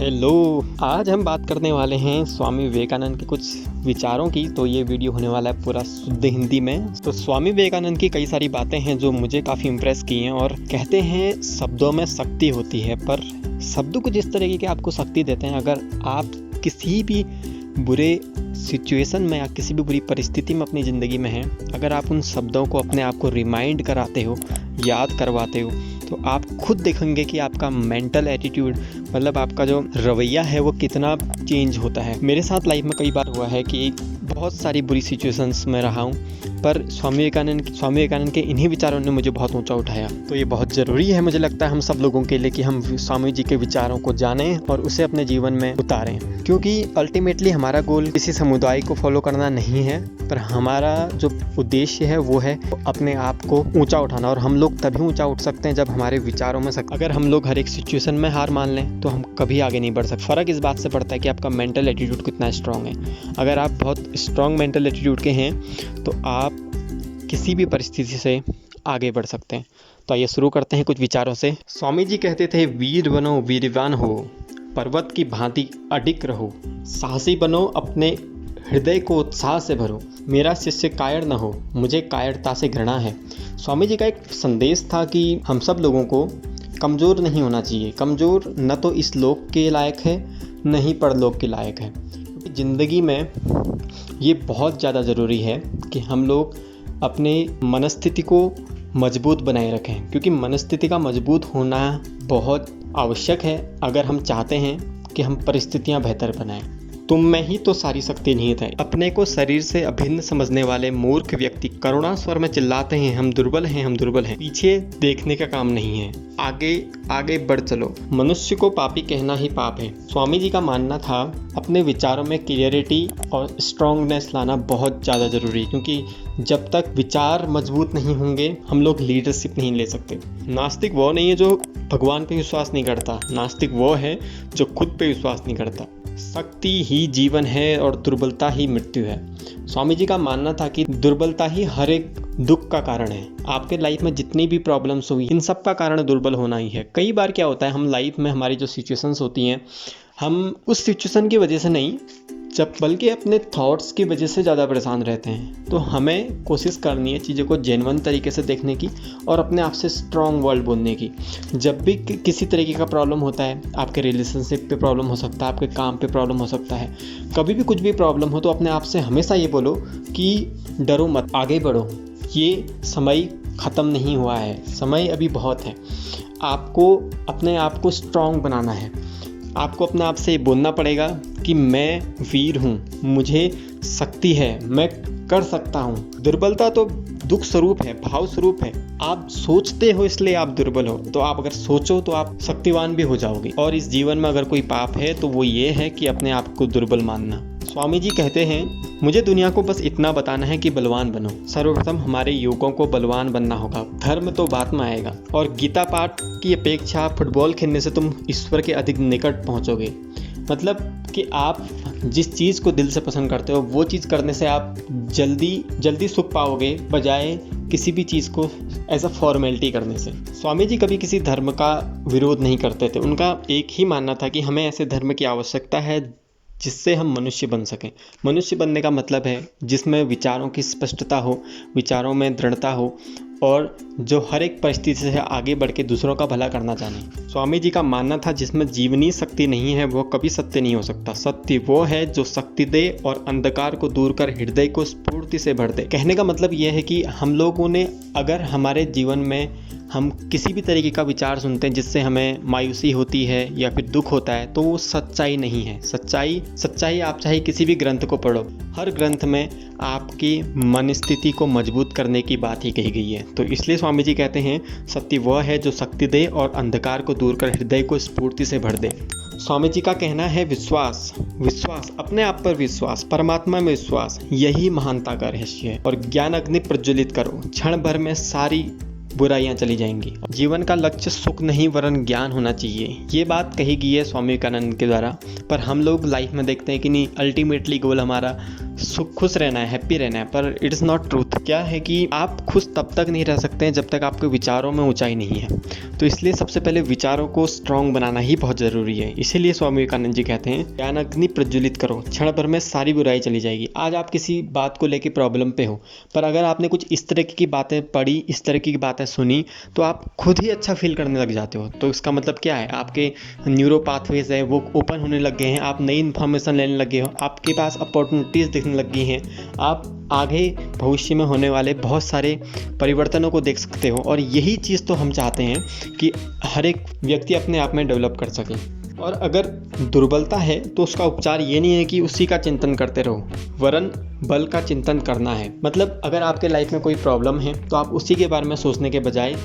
Hello. आज हम बात करने वाले हैं स्वामी विवेकानंद के कुछ विचारों की। तो ये वीडियो होने वाला है पूरा शुद्ध हिंदी में। तो स्वामी विवेकानंद की कई सारी बातें हैं जो मुझे काफ़ी इम्प्रेस की हैं। और कहते हैं शब्दों में शक्ति होती है, पर शब्द कुछ इस तरीके के आपको शक्ति देते हैं। अगर आप किसी भी बुरे सिचुएशन में या किसी भी बुरी परिस्थिति में अपनी ज़िंदगी में हैं, अगर आप उन शब्दों को अपने आप को रिमाइंड कराते हो, याद करवाते हो, तो आप खुद देखेंगे कि आपका मेंटल एटीट्यूड, मतलब आपका जो रवैया है वो कितना चेंज होता है। मेरे साथ लाइफ में कई बार हुआ है कि बहुत सारी बुरी सिचुएशंस में रहा हूँ, पर स्वामी विवेकानंद के इन्हीं विचारों ने मुझे बहुत ऊंचा उठाया। तो ये बहुत ज़रूरी है, मुझे लगता है हम सब लोगों के लिए, कि हम स्वामी जी के विचारों को जानें और उसे अपने जीवन में उतारें। क्योंकि अल्टीमेटली हमारा गोल किसी समुदाय को फॉलो करना नहीं है, पर हमारा जो उद्देश्य है वो है अपने आप को ऊंचा उठाना। और हम लोग तभी ऊंचा उठ सकते हैं जब हमारे विचारों में अगर हम लोग हर एक सिचुएशन में हार मान लें तो हम कभी आगे नहीं बढ़ सकते। फ़र्क इस बात से पड़ता है कि आपका मेंटल एटीट्यूड कितना स्ट्रांग है। अगर आप बहुत स्ट्रांग मेंटल एटीट्यूड के हैं तो आप किसी भी परिस्थिति से आगे बढ़ सकते हैं। तो आइए शुरू करते हैं कुछ विचारों से। स्वामी जी कहते थे, वीर बनो वीरवान हो, पर्वत की भांति अडिग रहो, साहसी बनो, अपने हृदय को उत्साह से भरो, मेरा शिष्य कायर न हो, मुझे कायरता से घृणा है। स्वामी जी का एक संदेश था कि हम सब लोगों को कमज़ोर नहीं होना चाहिए। कमज़ोर न तो इस लोक के लायक है, न ही परलोक के लायक है। ज़िंदगी में ये बहुत ज़्यादा ज़रूरी है कि हम लोग अपने मनस्थिति को मजबूत बनाए रखें, क्योंकि मनस्थिति का मजबूत होना बहुत आवश्यक है अगर हम चाहते हैं कि हम परिस्थितियां बेहतर बनाएं। तुम में ही तो सारी शक्ति निहित है। अपने को शरीर से अभिन्न समझने वाले मूर्ख व्यक्ति करुणा स्वर में चिल्लाते हैं, हम दुर्बल हैं, हम दुर्बल हैं। पीछे देखने का काम नहीं है, आगे आगे बढ़ चलो। मनुष्य को पापी कहना ही पाप है। स्वामी जी का मानना था अपने विचारों में क्लियरिटी और स्ट्रॉन्गनेस लाना बहुत ज़्यादा ज़रूरी है, क्योंकि जब तक विचार मजबूत नहीं होंगे हम लोग लीडरशिप नहीं ले सकते। नास्तिक वो नहीं है जो भगवान पे विश्वास नहीं करता, नास्तिक वो है जो खुद पे विश्वास नहीं करता। शक्ति ही जीवन है और दुर्बलता ही मृत्यु है। स्वामी जी का मानना था कि दुर्बलता ही हर एक दुख का कारण है। आपके लाइफ में जितनी भी प्रॉब्लम्स हुई, इन सब का कारण दुर्बल होना ही है। कई बार क्या होता है, हम लाइफ में हमारी जो सिचुएशंस होती हैं, हम उस सिचुएशन की वजह से नहीं, बल्कि अपने थॉट्स की वजह से ज़्यादा परेशान रहते हैं। तो हमें कोशिश करनी है चीज़ों को जेन्युइन तरीके से देखने की और अपने आप से स्ट्रॉन्ग वर्ड बोलने की। जब भी किसी तरीके का प्रॉब्लम होता है, आपके रिलेशनशिप पे प्रॉब्लम हो सकता है, आपके काम पे प्रॉब्लम हो सकता है, कभी भी कुछ भी प्रॉब्लम हो, तो अपने आप से हमेशा ये बोलो कि डरो मत, आगे बढ़ो, ये समय ख़त्म नहीं हुआ है, समय अभी बहुत है। आपको अपने आप को स्ट्रॉन्ग बनाना है। आपको अपने आप से बोलना पड़ेगा कि मैं वीर हूँ, मुझे शक्ति है, मैं कर सकता हूँ। दुर्बलता तो दुख स्वरूप है, भाव स्वरूप है। आप सोचते हो इसलिए आप दुर्बल हो, तो आप अगर सोचो तो आप शक्तिवान भी हो जाओगे। और इस जीवन में अगर कोई पाप है तो वो ये है कि अपने आप को दुर्बल मानना। स्वामी जी कहते हैं, मुझे दुनिया को बस इतना बताना है कि बलवान बनो। सर्वप्रथम हमारे युवकों को बलवान बनना होगा, धर्म तो बाद में आएगा। और गीता पाठ की अपेक्षा फुटबॉल खेलने से तुम ईश्वर के अधिक निकट पहुंचोगे। मतलब कि आप जिस चीज़ को दिल से पसंद करते हो वो चीज़ करने से आप जल्दी सुख पाओगे, बजाय किसी भी चीज़ को एज अ फॉर्मेलिटी करने से। स्वामी जी कभी किसी धर्म का विरोध नहीं करते थे। उनका एक ही मानना था कि हमें ऐसे धर्म की आवश्यकता है जिससे हम मनुष्य बन सकें। मनुष्य बनने का मतलब है जिसमें विचारों की स्पष्टता हो, विचारों में दृढ़ता हो, और जो हर एक परिस्थिति से आगे बढ़ के दूसरों का भला करना जाने। स्वामी जी का मानना था जिसमें जीवनी शक्ति नहीं है वो कभी सत्य नहीं हो सकता। सत्य वो है जो शक्ति दे और अंधकार को दूर कर हृदय को स्फूर्ति से भर दे। कहने का मतलब ये है कि हम लोगों ने, अगर हमारे जीवन में हम किसी भी तरीके का विचार सुनते हैं जिससे हमें मायूसी होती है या फिर दुख होता है, तो वो सच्चाई नहीं है। सच्चाई आप चाहे किसी भी ग्रंथ को पढ़ो, हर ग्रंथ में आपकी मन स्थिति को मजबूत करने की बात ही कही गई है। तो इसलिए स्वामी जी कहते हैं, सत्य वह है जो शक्ति दे और अंधकार को दूर कर हृदय को स्फूर्ति से भर दे। स्वामी जी का कहना है, विश्वास, अपने आप पर विश्वास, परमात्मा में विश्वास, यही महानता का रहस्य है। और ज्ञान अग्नि प्रज्वलित करो, क्षण भर में सारी बुराइयां चली जाएंगी। जीवन का लक्ष्य सुख नहीं वरन ज्ञान होना चाहिए। ये बात कही गई है स्वामी विवेकानंद के द्वारा। पर हम लोग लाइफ में देखते हैं कि नहीं, अल्टीमेटली गोल हमारा खुश रहना है, हैप्पी रहना है, पर इट इज़ नॉट ट्रूथ। क्या है कि आप खुश तब तक नहीं रह सकते हैं जब तक आपके विचारों में ऊंचाई नहीं है। तो इसलिए सबसे पहले विचारों को स्ट्रांग बनाना ही बहुत ज़रूरी है। इसीलिए स्वामी विवेकानंद जी कहते हैं, ज्ञान अग्नि प्रज्वलित करो, क्षण भर में सारी बुराई चली जाएगी। आज आप किसी बात को लेकर प्रॉब्लम पे हो, पर अगर आपने कुछ इस तरह की बातें पढ़ी, इस तरह की बातें सुनी, तो आप खुद ही अच्छा फील करने लग जाते हो। तो इसका मतलब क्या है, आपके न्यूरो पाथवेज है वो ओपन होने लग गए हैं, आप नई इन्फॉर्मेशन लेने लगे हो, आपके पास अपॉर्चुनिटीज़ दिखने लग गई हैं, आप आगे भविष्य में होने वाले बहुत सारे परिवर्तनों को देख सकते हो। और यही चीज़ तो हम चाहते हैं कि हर एक व्यक्ति अपने आप में डेवलप कर सके। और अगर दुर्बलता है तो उसका उपचार ये नहीं है कि उसी का चिंतन करते रहो, वरन बल का चिंतन करना है। मतलब अगर आपके लाइफ में कोई प्रॉब्लम है तो आप उसी के बारे में सोचने के बजाय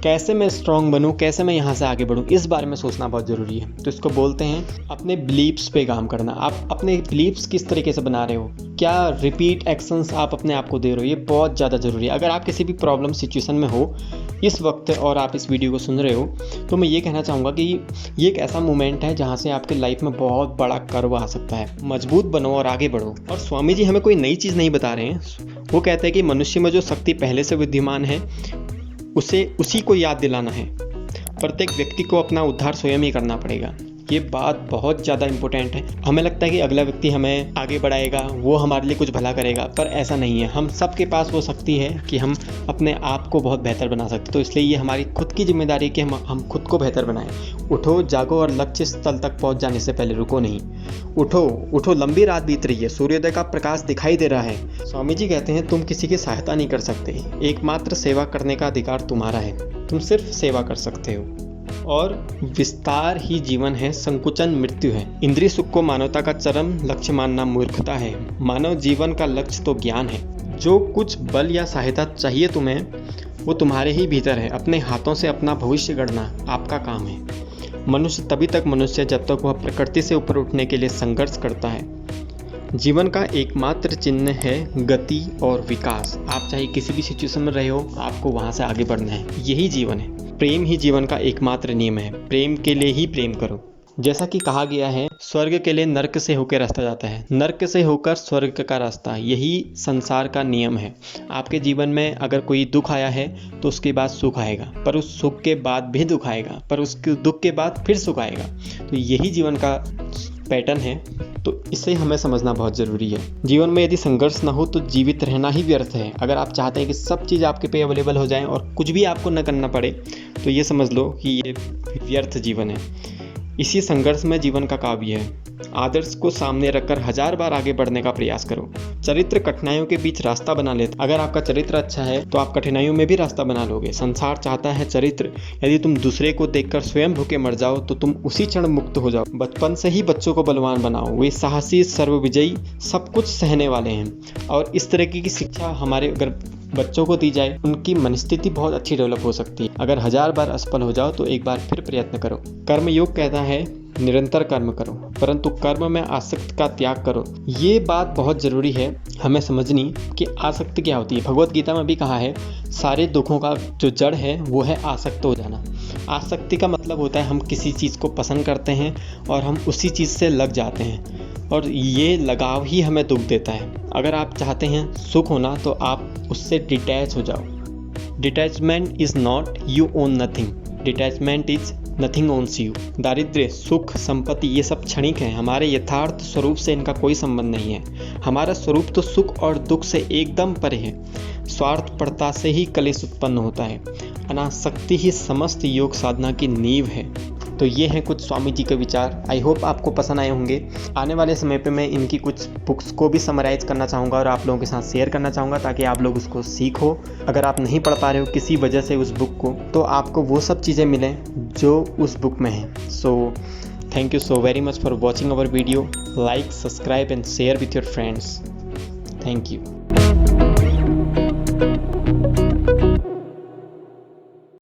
कैसे मैं स्ट्रांग बनूं, कैसे मैं यहाँ से आगे बढ़ूं, इस बारे में सोचना बहुत ज़रूरी है। तो इसको बोलते हैं अपने बिलीव्स पे काम करना। आप अपने बिलीव्स किस तरीके से बना रहे हो, क्या रिपीट एक्शंस आप अपने आप को दे रहे हो, ये बहुत ज़्यादा ज़रूरी है। अगर आप किसी भी प्रॉब्लम सिचुएशन में हो इस वक्त और आप इस वीडियो को सुन रहे हो, तो मैं ये कहना चाहूँगा कि ये एक ऐसा मोमेंट है जहाँ से आपके लाइफ में बहुत बड़ा कर्व आ सकता है। मजबूत बनो और आगे बढ़ो। और स्वामी जी हमें कोई नई चीज़ नहीं बता रहे हैं। वो कहते हैं कि मनुष्य में जो शक्ति पहले से विद्यमान है उसे उसी को याद दिलाना है। प्रत्येक व्यक्ति को अपना उद्धार स्वयं ही करना पड़ेगा। ये बात बहुत ज़्यादा इम्पोर्टेंट है। हमें लगता है कि अगला व्यक्ति हमें आगे बढ़ाएगा, वो हमारे लिए कुछ भला करेगा, पर ऐसा नहीं है। हम सबके पास वो शक्ति है कि हम अपने आप को बहुत बेहतर बना सकते। तो इसलिए ये हमारी खुद की जिम्मेदारी है कि हम खुद को बेहतर बनाएं। उठो, जागो और लक्ष्य स्थल तक पहुंच जाने से पहले रुको नहीं। उठो, लंबी रात बीत रही है, सूर्योदय का प्रकाश दिखाई दे रहा है। स्वामी जी कहते हैं, तुम किसी की सहायता नहीं कर सकते, एकमात्र सेवा करने का अधिकार तुम्हारा है। तुम सिर्फ सेवा कर सकते हो। और विस्तार ही जीवन है, संकुचन मृत्यु है। इंद्रिय सुख को मानवता का चरम लक्ष्य मानना मूर्खता है। मानव जीवन का लक्ष्य तो ज्ञान है। जो कुछ बल या सहायता चाहिए तुम्हें, वो तुम्हारे ही भीतर है। अपने हाथों से अपना भविष्य गढ़ना आपका काम है। मनुष्य तभी तक मनुष्य जब तक वह प्रकृति से ऊपर उठने के लिए संघर्ष करता है। जीवन का एकमात्र चिन्ह है गति और विकास। आप चाहे किसी भी सिचुएशन में रहे हो, आपको वहाँ से आगे बढ़ना है। यही जीवन है। प्रेम ही जीवन का एकमात्र नियम है। प्रेम के लिए ही प्रेम करो। जैसा कि कहा गया है, स्वर्ग के लिए नर्क से होकर रास्ता जाता है, नर्क से होकर स्वर्ग का रास्ता। यही संसार का नियम है। आपके जीवन में अगर कोई दुख आया है तो उसके बाद सुख आएगा, पर उस सुख के बाद भी दुख आएगा, पर उसके दुख के बाद फिर सुख आएगा। तो यही जीवन का पैटर्न है। तो इसे हमें समझना बहुत ज़रूरी है। जीवन में यदि संघर्ष ना हो तो जीवित रहना ही व्यर्थ है। अगर आप चाहते हैं कि सब चीज़ आपके पे अवेलेबल हो जाए और कुछ भी आपको न करना पड़े, तो ये समझ लो कि ये व्यर्थ जीवन है। इसी संघर्ष में जीवन का काव्य है। आदर्श को सामने रखकर 1000 बार आगे बढ़ने का प्रयास करो। चरित्र कठिनाइयों के बीच रास्ता बना लेता। अगर आपका चरित्र अच्छा है तो आप कठिनाइयों में भी रास्ता बना लोगे। संसार चाहता है चरित्र। यदि तुम दूसरे को देखकर स्वयं भूखे मर जाओ तो तुम उसी क्षण मुक्त हो जाओ। बचपन से ही बच्चों को बलवान बनाओ। वे साहसी, सर्वविजयी, सब कुछ सहने वाले हैं। और इस तरह की शिक्षा हमारे अगर बच्चों को दी जाए, उनकी मनस्थिति बहुत अच्छी डेवलप हो सकती है। अगर 1000 बार असफल हो जाओ तो एक बार फिर प्रयत्न करो। कर्म योग कहता है निरंतर कर्म करो, परंतु कर्म में आसक्ति का त्याग करो। ये बात बहुत ज़रूरी है हमें समझनी कि आसक्ति क्या होती है। भगवत गीता में भी कहा है, सारे दुखों का जो जड़ है वो है आसक्त हो जाना। आसक्ति का मतलब होता है हम किसी चीज़ को पसंद करते हैं और हम उसी चीज़ से लग जाते हैं, और ये लगाव ही हमें दुख देता है। अगर आप चाहते हैं सुख होना तो आप उससे डिटैच हो जाओ। Detachment is not you own nothing, detachment is nothing owns you. दारिद्र्य, सुख, संपत्ति ये सब क्षणिक हैं। हमारे यथार्थ स्वरूप से इनका कोई संबंध नहीं है। हमारा स्वरूप तो सुख और दुख से एकदम परे है। स्वार्थपरता से ही कलेश उत्पन्न होता है। अनासक्ति ही समस्त योग साधना की नींव है। तो ये हैं कुछ स्वामी जी के विचार। आई होप आपको पसंद आए होंगे। आने वाले समय पे मैं इनकी कुछ बुक्स को भी समराइज़ करना चाहूँगा और आप लोगों के साथ शेयर करना चाहूँगा, ताकि आप लोग उसको सीखो। अगर आप नहीं पढ़ पा रहे हो किसी वजह से उस बुक को, तो आपको वो सब चीज़ें मिलें जो उस बुक में हैं। So thank you so very much for watching our video. Like, subscribe and share with your friends. Thank you.